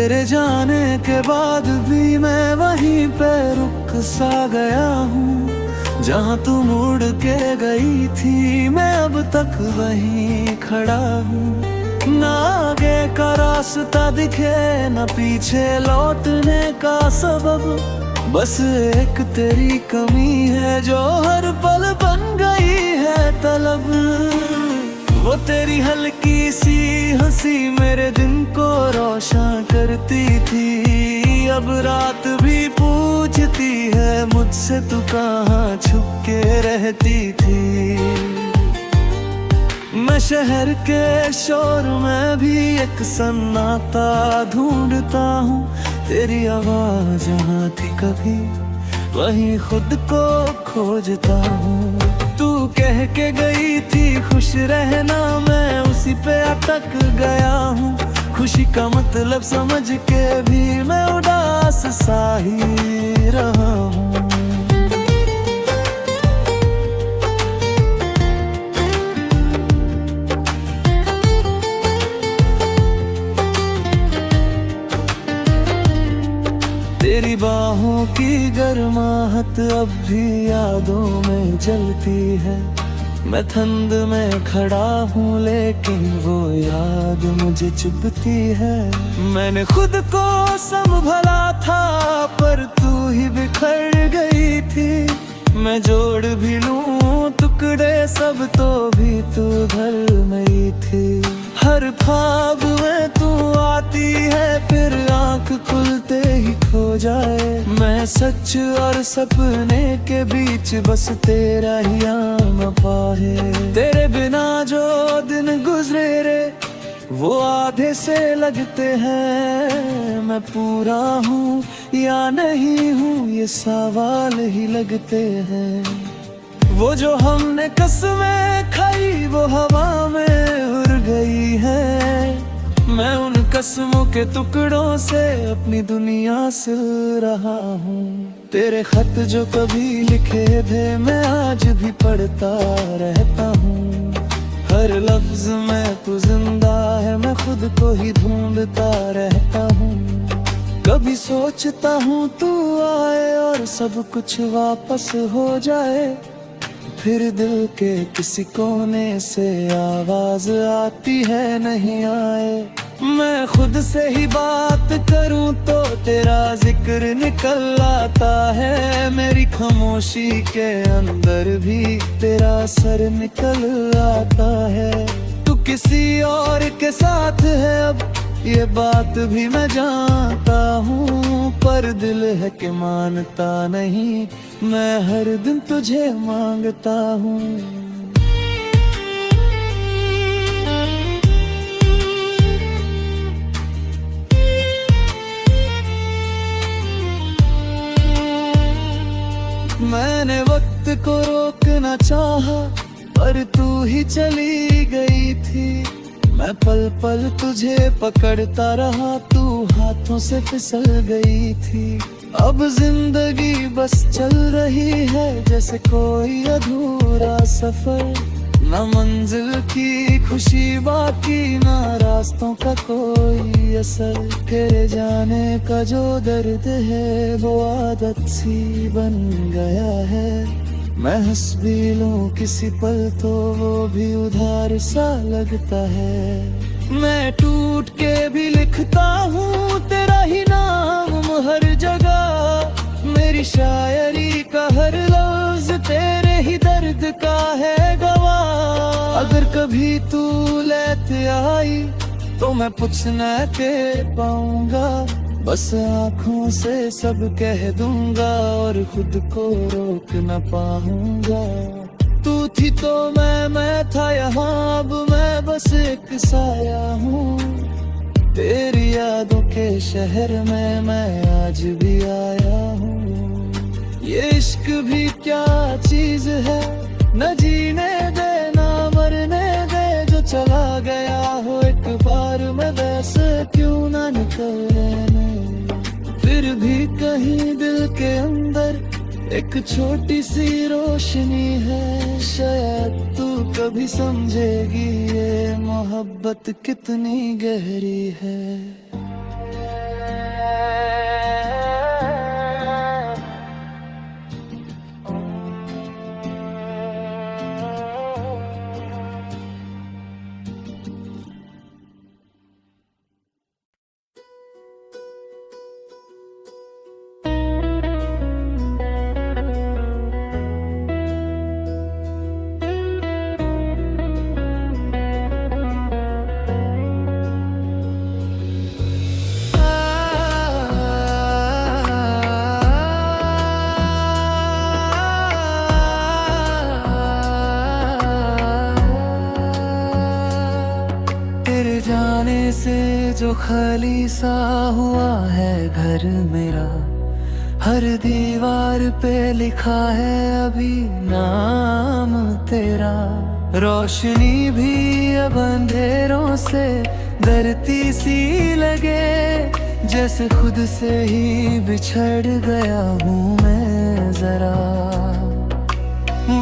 तेरे जाने के बाद भी मैं वहीं पे रुक सा गया हूँ। जहाँ तू मुड़ के गई थी मैं अब तक वहीं खड़ा हूँ। ना आगे का रास्ता दिखे न पीछे लौटने का सबब, बस एक तेरी कमी है जो हर पल बन गई है तलब। वो तेरी हल्की सी हंसी मेरे दिन को रोशन करती थी। अब रात भी पूछती है मुझसे तू कहाँ छुप के रहती थी। मैं शहर के शोर में भी एक सन्नाटा ढूंढता हूँ। तेरी आवाज जहाँ थी कभी वहीं खुद को खोजता हूँ। तू कह के गई थी खुश रहना, मैं उसी पे अटक गया हूँ। खुशी का मतलब समझ के भी मैं उदास सा ही रहा हूँ। तेरी बाहों की गर्माहट अब भी यादों में जलती है। मैं ठंड में खड़ा हूँ लेकिन वो याद मुझे चुभती है। मैंने खुद को संभला था पर तू ही बिखर गई थी। मैं जोड़ भी लूं टुकड़े सब तो भी तू घर में ही थी। हर ख्वाब में तू आती है फिर आंख खुलते ही खो जाए। मैं सच और सपने के बीच बस तेरा ही आना पाए। तेरे बिना जो दिन गुजरे रे वो आधे से लगते हैं। मैं पूरा हूँ या नहीं हूँ ये सवाल ही लगते हैं। वो जो हमने कसमें खाई वो हवा में उड़ गई है। मैं उन कसमों के टुकड़ों से अपनी दुनिया सिल रहा हूँ। तेरे खत जो कभी लिखे थे मैं आज भी पढ़ता रहता हूँ। हर लफ्ज में तू जिंदा है, मैं खुद को ही ढूंढता रहता हूँ। कभी सोचता हूँ तू आए और सब कुछ वापस हो जाए। फिर दिल के किसी कोने से आवाज आती है नहीं आए। मैं खुद से ही बात करूं तो तेरा जिक्र निकल आता है। मेरी खामोशी के अंदर भी तेरा सर निकल आता है। तू किसी और के साथ है अब ये बात भी मैं जानता हूँ, पर दिल है कि मानता नहीं। मैं हर दिन तुझे मांगता हूँ। मैंने वक्त को रोकना चाहा पर तू ही चली गई थी। मैं पल पल तुझे पकड़ता रहा, तू हाथों से फिसल गई थी। अब जिंदगी बस चल रही है जैसे कोई अधूरा सफर। न मंजिल की खुशी बाकी ना रास्तों का कोई असर। तेरे जाने का जो दर्द है वो आदत सी बन गया है। मैं हंस भी लूं किसी पल तो वो भी उधार सा लगता है। मैं टूट के भी लिखता हूँ तेरा ही नाम हर जगह। मेरी शायरी का हर लफ्ज तेरे ही दर्द का है गवाह। अगर कभी तू लेते आई तो मैं कुछ न कह पाऊंगा। बस आँखों से सब कह दूंगा और खुद को रोक न पाऊंगा। तू थी तो मैं था यहाँ, अब मैं बस एक साया हूँ। तेरी यादों के शहर में मैं आज भी आया हूँ। ये इश्क भी क्या चीज है, न जीने दे ना मरने दे। जो चला गया हो एक बार में वैसे क्यों ना निकले। फिर भी कहीं दिल के अंदर एक छोटी सी रोशनी है। शायद तू कभी समझेगी ये मोहब्बत कितनी गहरी है। जो खाली सा हुआ है घर मेरा, हर दीवार पे लिखा है अभी नाम तेरा। रोशनी भी अब अंधेरों से डरती सी लगे, जैसे खुद से ही बिछड़ गया हूँ मैं जरा।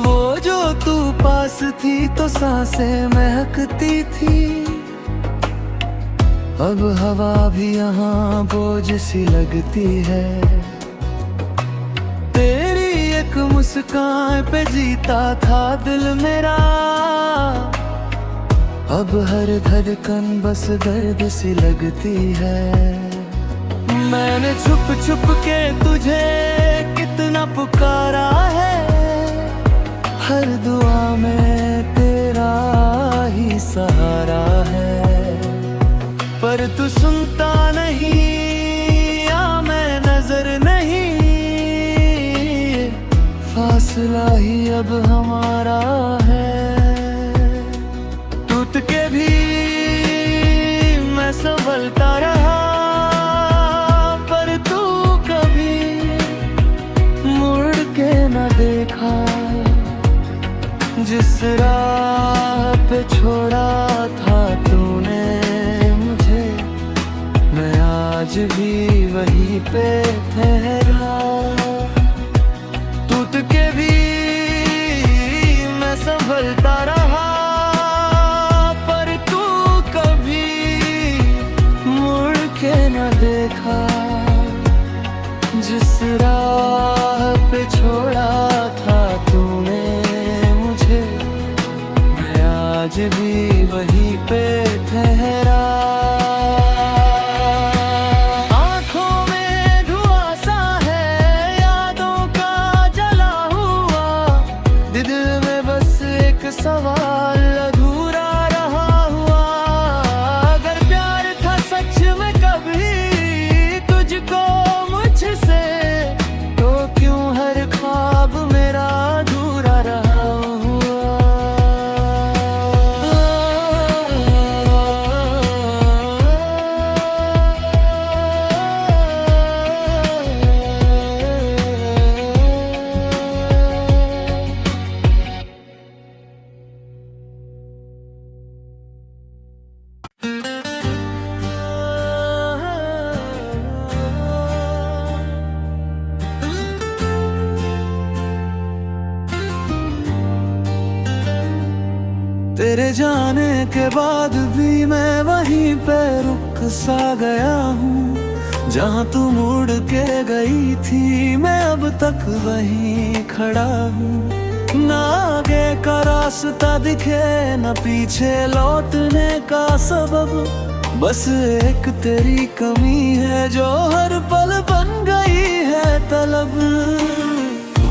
वो जो तू पास थी तो सांसें महकती थी, अब हवा भी यहाँ बोझ सी लगती है। तेरी एक मुस्कान पे जीता था दिल मेरा, अब हर धड़कन बस दर्द सी लगती है। मैंने छुप छुप के तुझे कितना पुकारा है, हर दुआ में तेरा ही सहारा है। पर तू सुनता नहीं या मैं नजर नहीं, फासला ही अब हमारा है। टूट के भी मैं संभलता रहा, पर तू कभी मुड़ के न देखा। जिस राह पे छोड़ा था तूने मुझे, मैं आज भी वहीं पे ठहरा। टूट के भी मैं संभलता रहा, पर तू कभी मुड़ के न देखा। जिस राह पे छोड़ा था तूने मुझे, मैं आज भी वहीं पे ठहरा। आंखों में धुआं सा है यादों का जला हुआ, दिल में बस एक सवाल अधूरा रहा हुआ। अगर प्यार था सच में कभी तुझको मुझसे, तो क्यों हर ख्वाब मेरा अधूरा रहा हुआ। तेरे जाने के बाद भी मैं वहीं पे रुक सा गया हूँ, जहाँ तू मुड़ के गई थी मैं अब तक वहीं खड़ा हूँ। ना आगे का रास्ता दिखे न पीछे लौटने का सबब, बस एक तेरी कमी है जो हर पल बन गई है तलब।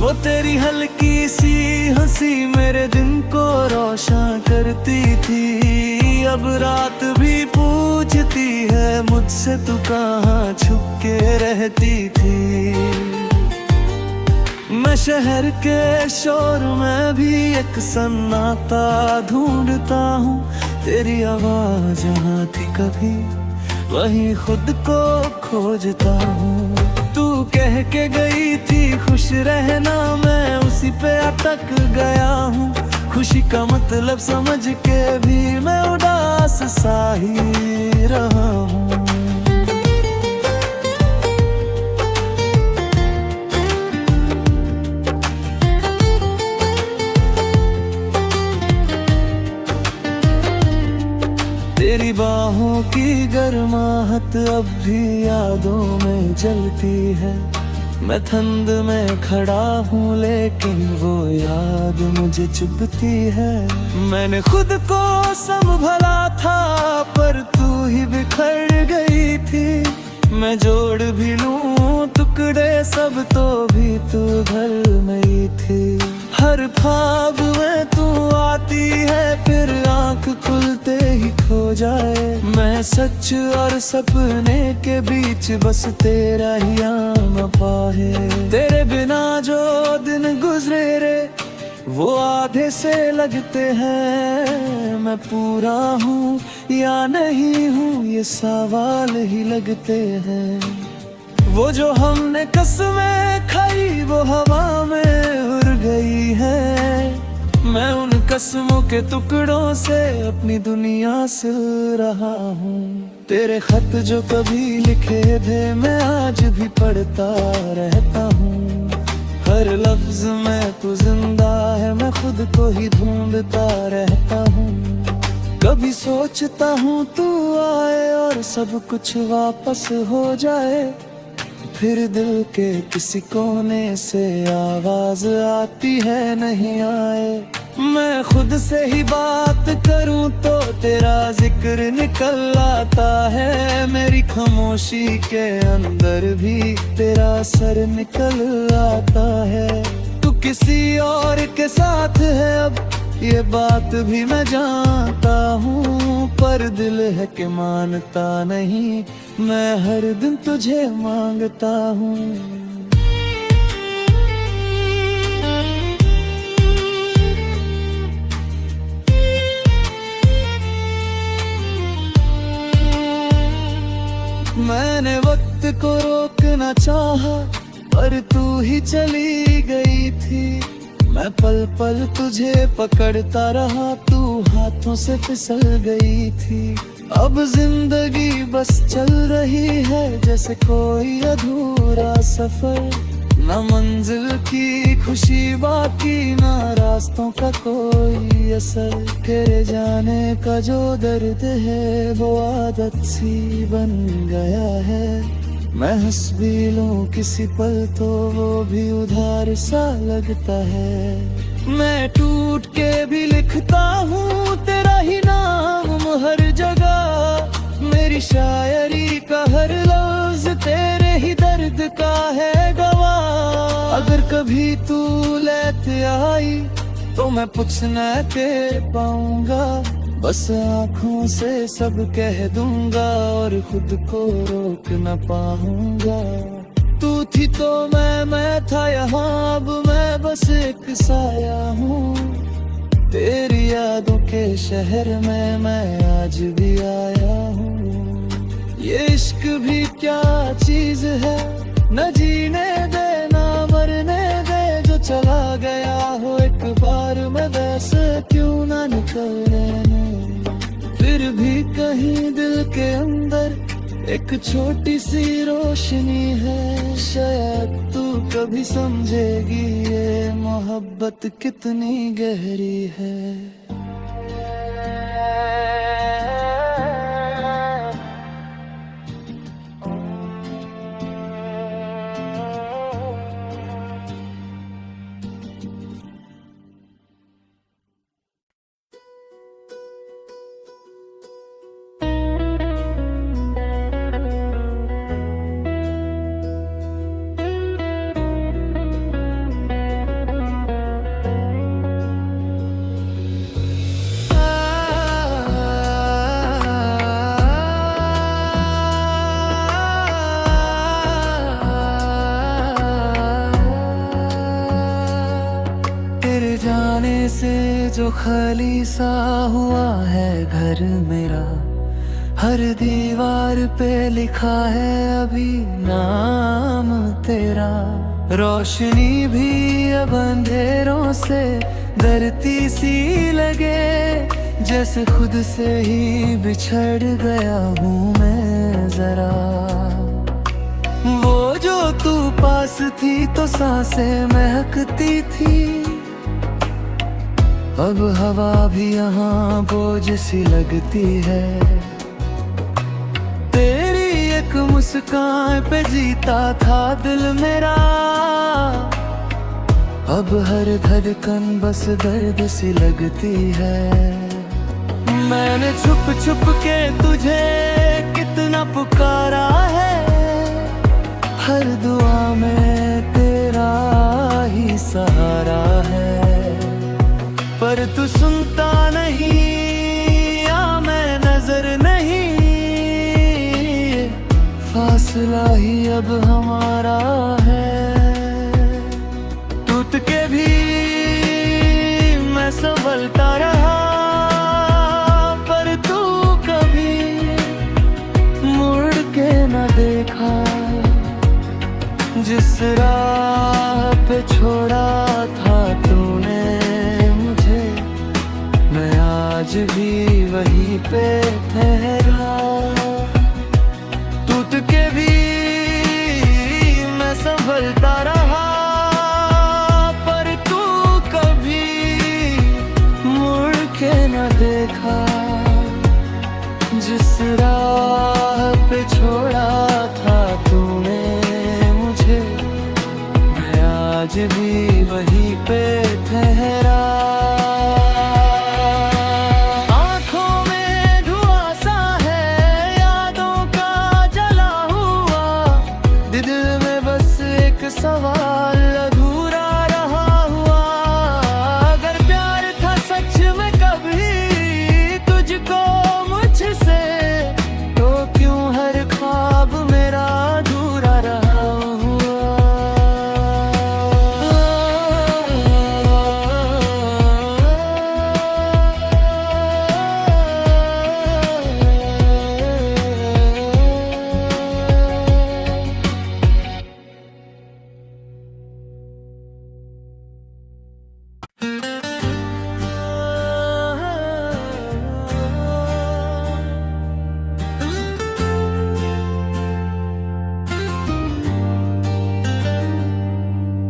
वो तेरी हल्की सी हंसी मेरे दिन को रोशन करती थी, अब रात भी पूछती है मुझसे तू कहाँ छुप के रहती थी। मैं शहर के शोर में भी एक सन्नाटा ढूंढता हूँ, तेरी आवाज जहाँ थी कभी वहीं खुद को खोजता हूँ। तू कह के गई थी खुश रहना, मैं उसी पे अटक गया हूँ। खुशी का मतलब समझ के भी मैं उदास सा ही रहा हूँ। तेरी बाहों की गर्माहट अब भी यादों में जलती है। मैं ठंड में खड़ा हूँ लेकिन वो याद मुझे चुभती है। मैंने खुद को संभला था पर तू ही बिखर गई थी। मैं जोड़ भी लूं टुकड़े सब तो भी तू घर में ही थी। हर ख्वाब में तू आती है फिर आंख खुलते ही खो जाए। मैं सच और सपने के बीच बस तेरा ही आना पाए। तेरे बिना जो दिन गुजरे रे वो आधे से लगते हैं, मैं पूरा हूँ या नहीं हूँ ये सवाल ही लगते हैं। वो जो हमने कसमें खाई वो हवा में उड़ गई है। मैं उन कसमों के टुकड़ों से अपनी दुनिया सिल रहा हूँ। तेरे खत जो कभी लिखे थे मैं आज भी पढ़ता रहता हूँ। हर लफ्ज में तू जिंदा है, मैं खुद को ही ढूंढता रहता हूँ। कभी सोचता हूँ तू आए और सब कुछ वापस हो जाए, फिर दिल के किसी कोने से आवाज आती है नहीं आए। मैं खुद से ही बात करूं तो तेरा जिक्र निकल आता है। मेरी खामोशी के अंदर भी तेरा असर निकल आता है। तू किसी और के साथ है अब ये बात भी मैं जानता हूँ, पर दिल है कि मानता नहीं। मैं हर दिन तुझे मांगता हूँ। मैंने वक्त को रोकना चाहा पर तू ही चली गई थी। मैं पल पल तुझे पकड़ता रहा, तू हाथों से फिसल गई थी। अब जिंदगी बस चल रही है जैसे कोई अधूरा सफर। न मंजिल की खुशी बाकी, ना रास्तों का कोई असर। तेरे जाने का जो दर्द है वो आदत सी बन गया है। मैं हंस भी लूं किसी पल तो वो भी उधार सा लगता है। मैं टूट के भी लिखता हूँ तेरा ही नाम हर जगह। मेरी शायरी का हर लफ्ज तेरे ही दर्द का है गवाह। अगर कभी तू लेते आई तो मैं कुछ न कह पाऊंगा, बस आँखों से सब कह दूंगा और खुद को रोक न पाऊंगा। तू थी तो मैं था यहाँ, अब मैं बस एक साया हूँ। तेरी यादों के शहर में मैं आज भी आया हूँ। ये इश्क भी क्या चीज है, न जीने दे ना मरने दे। जो चला गया हो एक बार में वैसे क्यों ना निकलने दे। फिर भी कहीं दिल के अंदर एक छोटी सी रोशनी है। शायद तू कभी समझेगी ये मोहब्बत कितनी गहरी है। से जो खाली सा हुआ है घर मेरा, हर दीवार पे लिखा है अभी नाम तेरा। रोशनी भी अब अंधेरों से डरती सी लगे, जैसे खुद से ही बिछड़ गया हूँ मैं जरा। वो जो तू पास थी तो सांसें महकती थी, अब हवा भी यहाँ बोझ सी लगती है। तेरी एक मुस्कान पे जीता था दिल मेरा, अब हर धड़कन बस दर्द सी लगती है। मैंने छुप छुप के तुझे कितना पुकारा है, हर दुआ में तेरा ही सहारा है। पर तू सुनता नहीं या मैं नजर नहीं, फासला ही अब हमारा है। टूट के भी राह पे छोड़ा था तूने मुझे, मैं आज भी वहीं पे ठहरा। टूट के भी मैं संभलता रहा, पर तू कभी मुड़ के न देखा। जिस राह पे छोड़ा था तूने मुझे, मैं आज भी वहीं पे ठहरा। आंखों में धुआं सा है यादों का जला हुआ, दिल में बस एक सवाल अधूरा रहा हुआ। अगर प्यार था सच में कभी तुझको मुझसे, तो क्यों हर ख्वाब मेरा अधूरा रहा हुआ।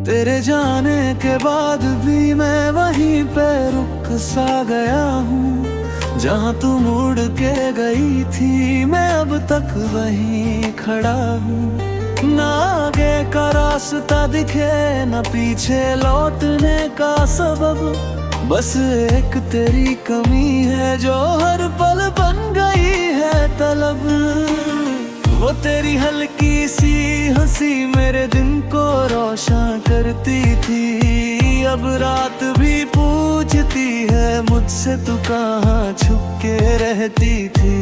तेरे जाने के बाद भी मैं वहीं पे रुक सा गया हूँ। जहाँ तू मुड़ के गई थी मैं अब तक वहीं खड़ा हूँ। ना आगे का रास्ता दिखे न पीछे लौटने का सबब, बस एक तेरी कमी है जो हर पल बन गई है तलब। वो तेरी हल्की सी हंसी मेरे दिन को रोशन करती थी। अब रात भी पूछती है मुझसे तू कहाँ छुप के रहती थी।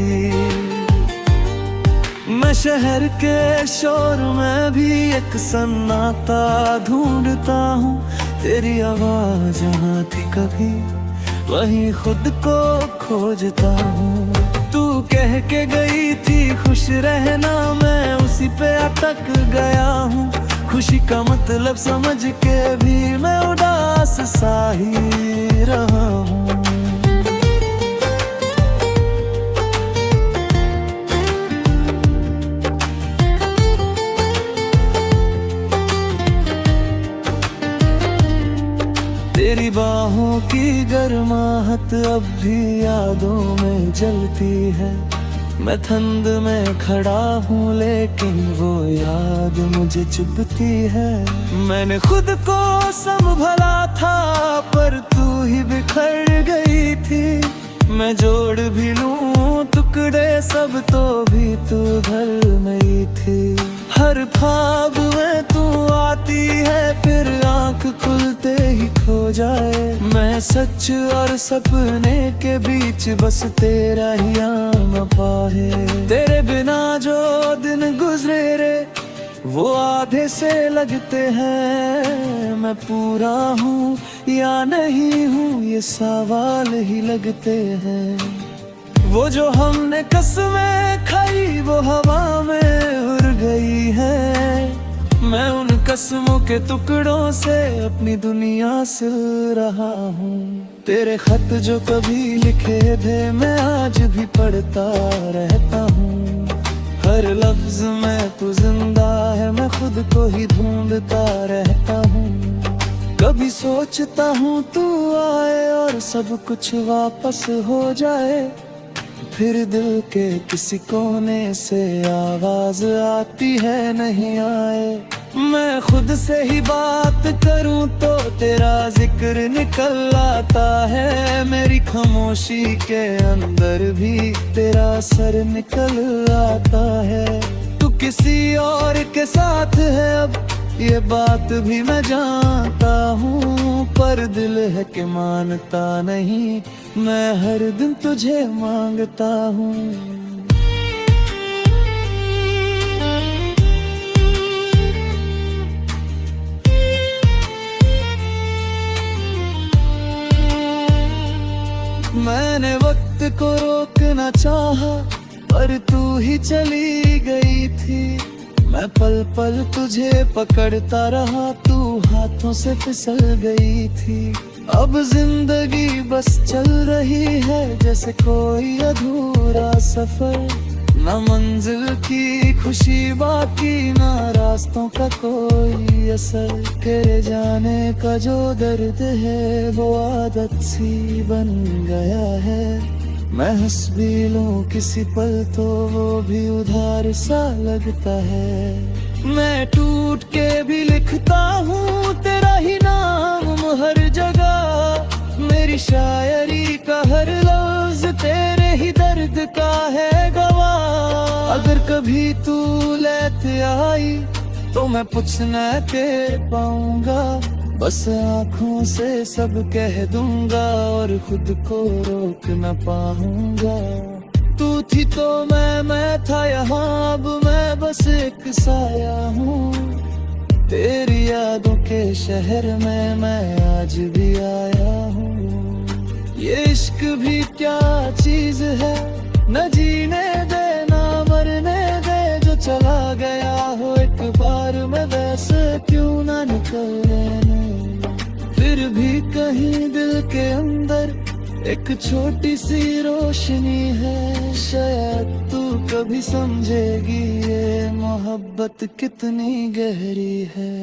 मैं शहर के शोर में भी एक सन्नाटा ढूंढता हूँ। तेरी आवाज जहाँ थी कभी वहीं खुद को खोजता हूँ। तू कह के गई थी खुश रहना, मैं उसी पे अटक गया हूँ। खुशी का मतलब समझ के भी मैं उदास सा ही रहा हूँ। तेरी बाहों की गर्माहट अब भी यादों में जलती है। मैं ठंड में खड़ा हूँ लेकिन वो याद मुझे चुभती है। मैंने खुद को संभला था पर तू ही बिखर गई थी। मैं जोड़ भी लूं टुकड़े सब तो भी तू घर में थी। हर ख्वाब में तू आती है फिर आंख खुलते ही खो जाए। मैं सच और सपने के बीच बस तेरा ही आना पाए। तेरे बिना जो दिन गुजरे रे वो आधे से लगते हैं। मैं पूरा हूँ या नहीं हूँ ये सवाल ही लगते हैं। वो जो हमने कसमें खाई वो हवा में उड़ गई है। मैं उन कसमों के टुकड़ों से अपनी दुनिया सिल रहा हूँ। तेरे खत जो कभी लिखे थे मैं आज भी पढ़ता रहता हूँ। हर लफ्ज में तू जिंदा है, मैं खुद को ही ढूंढता रहता हूँ। कभी सोचता हूँ तू आए और सब कुछ वापस हो जाए। फिर दिल के किसी कोने से आवाज आती है नहीं आए। मैं खुद से ही बात करूं तो तेरा जिक्र निकल आता है। मेरी खामोशी के अंदर भी तेरा असर निकल आता है। तू किसी और के साथ है अब ये बात भी मैं जानता हूँ, पर दिल है कि मानता नहीं। मैं हर दिन तुझे मांगता हूँ। मैंने वक्त को रोकना चाहा पर तू ही चली गई थी। मैं पल पल तुझे पकड़ता रहा, तू हाथों से फिसल गई थी। अब जिंदगी बस चल रही है जैसे कोई अधूरा सफर। न मंजिल की खुशी बाकी, ना रास्तों का कोई असर। तेरे जाने का जो दर्द है वो आदत सी बन गया है। मैं हंस भी लूं किसी पल तो वो भी उधार सा लगता है। मैं टूट के भी लिखता हूँ तेरा ही नाम हर जगह। मेरी शायरी का हर लफ्ज तेरे ही दर्द का है गवाह। अगर कभी तू लेते आई तो मैं पूछना के पाऊंगा। बस आँखों से सब कह दूंगा और खुद को रोक न पाऊंगा। तू थी तो मैं था यहाँ, अब मैं बस एक साया हूँ। तेरी यादों के शहर में मैं आज भी आया हूँ। ये इश्क भी क्या चीज है, न जीने दे ना मरने दे। जो चला गया हो एक बार में वैसे क्यों ना निकले। फिर भी कहीं दिल के अंदर एक छोटी सी रोशनी है। शायद तू कभी समझेगी ये मोहब्बत कितनी गहरी है।